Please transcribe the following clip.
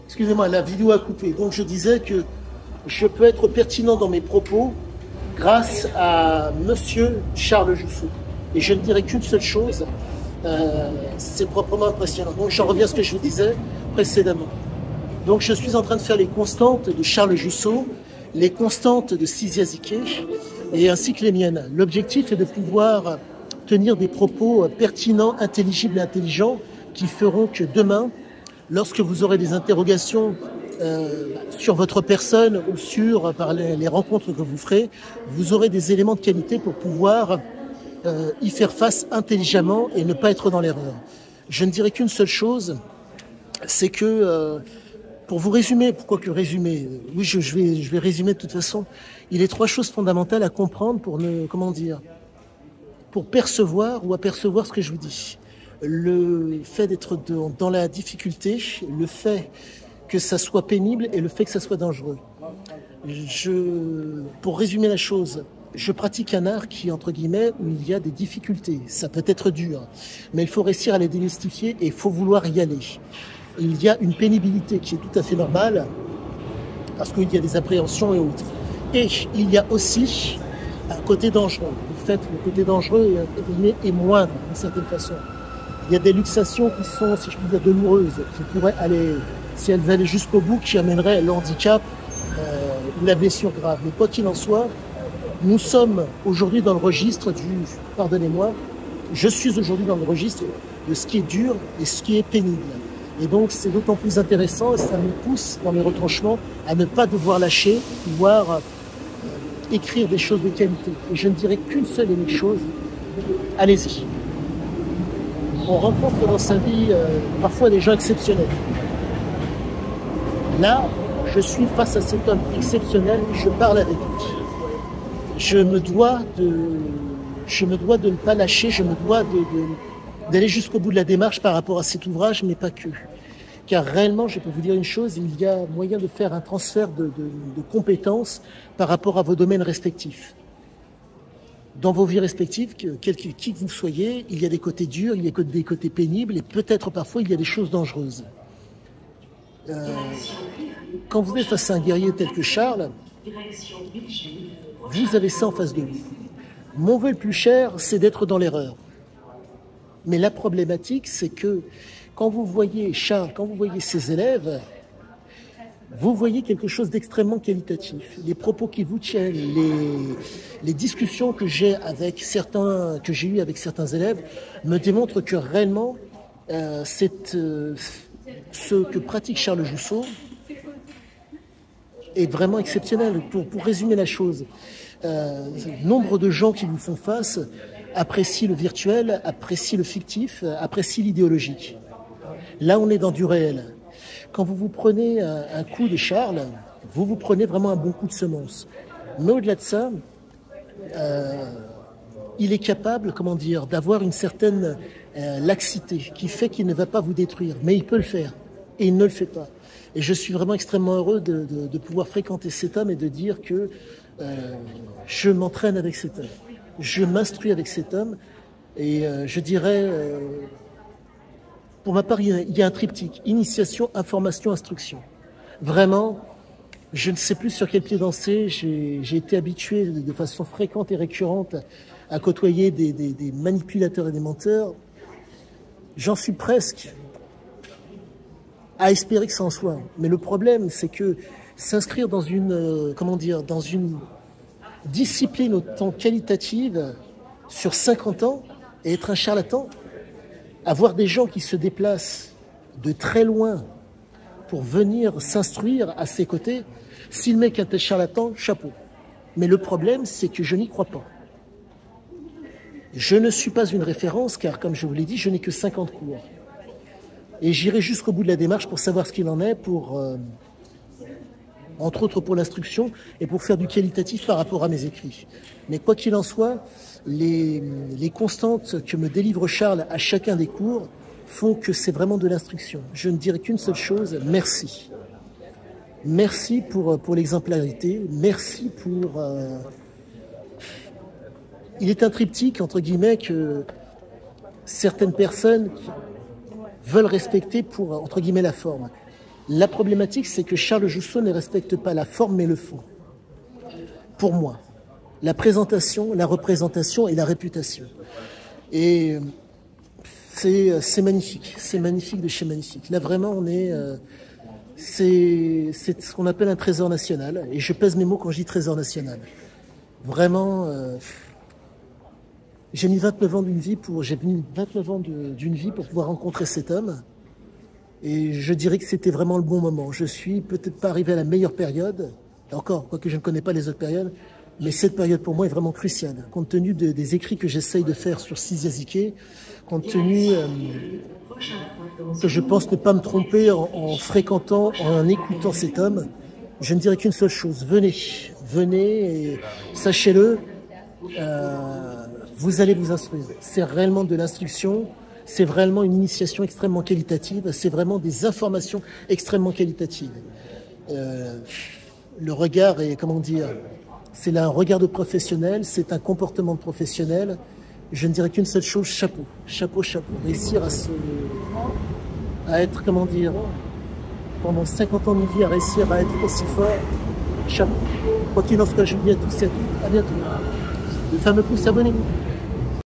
Excusez-moi, la vidéo a coupé. Donc je disais que je peux être pertinent dans mes propos grâce à Monsieur Charles Jousseau. Et je ne dirais qu'une seule chose, c'est proprement impressionnant. Donc j'en reviens à ce que je vous disais précédemment. Donc je suis en train de faire les constantes de Charles Jousseau, les constantes de Sizia Ziké, et ainsi que les miennes. L'objectif est de pouvoir tenir des propos pertinents, intelligibles et intelligents qui feront que demain, lorsque vous aurez des interrogations sur votre personne ou sur par les rencontres que vous ferez, vous aurez des éléments de qualité pour pouvoir y faire face intelligemment et ne pas être dans l'erreur. Je ne dirais qu'une seule chose, c'est que, pour vous résumer, pourquoi que résumer? Oui, je vais résumer de toute façon. Il y a 3 choses fondamentales à comprendre pour pour percevoir ou apercevoir ce que je vous dis. Le fait d'être dans la difficulté, le fait que ça soit pénible et le fait que ça soit dangereux. Pour résumer la chose, je pratique un art qui, entre guillemets, où il y a des difficultés. Ça peut être dur, mais il faut réussir à les démystifier et il faut vouloir y aller. Il y a une pénibilité qui est tout à fait normale, parce qu'il y a des appréhensions et autres. Et il y a aussi un côté dangereux. Le côté dangereux est moindre, d'une certaine façon. Il y a des luxations qui sont, si je puis dire, douloureuses, qui pourraient aller, si elles allaient jusqu'au bout, qui amèneraient le handicap ou la blessure grave. Mais quoi qu'il en soit, nous sommes aujourd'hui dans le registre pardonnez-moi, je suis aujourd'hui dans le registre de ce qui est dur et ce qui est pénible. Et donc c'est d'autant plus intéressant et ça me pousse dans mes retranchements à ne pas devoir lâcher, pouvoir écrire des choses de qualité. Et je ne dirais qu'une seule et unique chose, allez-y. On rencontre dans sa vie parfois des gens exceptionnels. Là, je suis face à cet homme exceptionnel, je parle avec lui. Je me dois de ne pas lâcher, je me dois d'aller jusqu'au bout de la démarche par rapport à cet ouvrage, mais pas que. Car réellement, je peux vous dire une chose, il y a moyen de faire un transfert de compétences par rapport à vos domaines respectifs. Dans vos vies respectives, qui que vous soyez, il y a des côtés durs, il y a des côtés pénibles, et peut-être parfois il y a des choses dangereuses. Quand vous êtes face à un guerrier tel que Charles, vous avez ça en face de vous. Mon vœu le plus cher, c'est d'être dans l'erreur. Mais la problématique, c'est que quand vous voyez Charles, quand vous voyez ses élèves, vous voyez quelque chose d'extrêmement qualitatif. Les propos qui vous tiennent, les discussions que j'ai eues avec certains élèves me démontrent que réellement, ce que pratique Charles Jousseau est vraiment exceptionnel. Pour résumer la chose, nombre de gens qui vous font face apprécient le virtuel, apprécient le fictif, apprécient l'idéologique. Là, on est dans du réel. Quand vous prenez un coup de Charles, vous prenez vraiment un bon coup de semonce. Mais au-delà de ça, il est capable, d'avoir une certaine laxité qui fait qu'il ne va pas vous détruire. Mais il peut le faire. Et il ne le fait pas. Et je suis vraiment extrêmement heureux de pouvoir fréquenter cet homme et de dire que je m'entraîne avec cet homme. Je m'instruis avec cet homme. Et je dirais... pour ma part, il y a un triptyque, initiation, information, instruction. Vraiment, je ne sais plus sur quel pied danser, j'ai été habitué de façon fréquente et récurrente à côtoyer des manipulateurs et des menteurs. J'en suis presque à espérer que ça en soit. Mais le problème, c'est que s'inscrire dans dans une discipline autant qualitative sur 50 ans et être un charlatan, avoir des gens qui se déplacent de très loin pour venir s'instruire à ses côtés, si le mec est un charlatan, chapeau. Mais le problème, c'est que je n'y crois pas. Je ne suis pas une référence, car comme je vous l'ai dit, je n'ai que 50 cours. Et j'irai jusqu'au bout de la démarche pour savoir ce qu'il en est, entre autres pour l'instruction, et pour faire du qualitatif par rapport à mes écrits. Mais quoi qu'il en soit, les constantes que me délivre Charles à chacun des cours font que c'est vraiment de l'instruction. Je ne dirai qu'une seule chose, merci. Merci pour l'exemplarité, merci pour... Il est un triptyque, entre guillemets, que certaines personnes veulent respecter pour, entre guillemets, la forme. La problématique, c'est que Charles Jousseau ne respecte pas la forme mais le fond. Pour moi, la présentation, la représentation et la réputation. Et c'est magnifique de chez magnifique. Là vraiment, on est, c'est ce qu'on appelle un trésor national. Et je pèse mes mots quand je dis trésor national. Vraiment, j'ai mis 29 ans d'une vie d'une vie pour pouvoir rencontrer cet homme. Et je dirais que c'était vraiment le bon moment. Je suis peut-être pas arrivé à la meilleure période, encore, quoique je ne connais pas les autres périodes, mais cette période pour moi est vraiment cruciale, compte tenu des écrits que j'essaye de faire sur Siziaziké, compte tenu que je pense ne pas me tromper en fréquentant, en écoutant cet homme. Je ne dirais qu'une seule chose, venez et sachez-le, vous allez vous instruire. C'est réellement de l'instruction. C'est vraiment une initiation extrêmement qualitative, c'est vraiment des informations extrêmement qualitatives. Le regard est, comment dire, c'est là un regard de professionnel, c'est un comportement de professionnel. Je ne dirais qu'une seule chose, chapeau, chapeau, chapeau. Réussir à être, comment dire, pendant 50 ans de vie, à réussir à être aussi fort, chapeau. Quoi qu'il en soit, je vous dis à tous et à toutes, à bientôt. Le fameux pouce, abonnez-vous.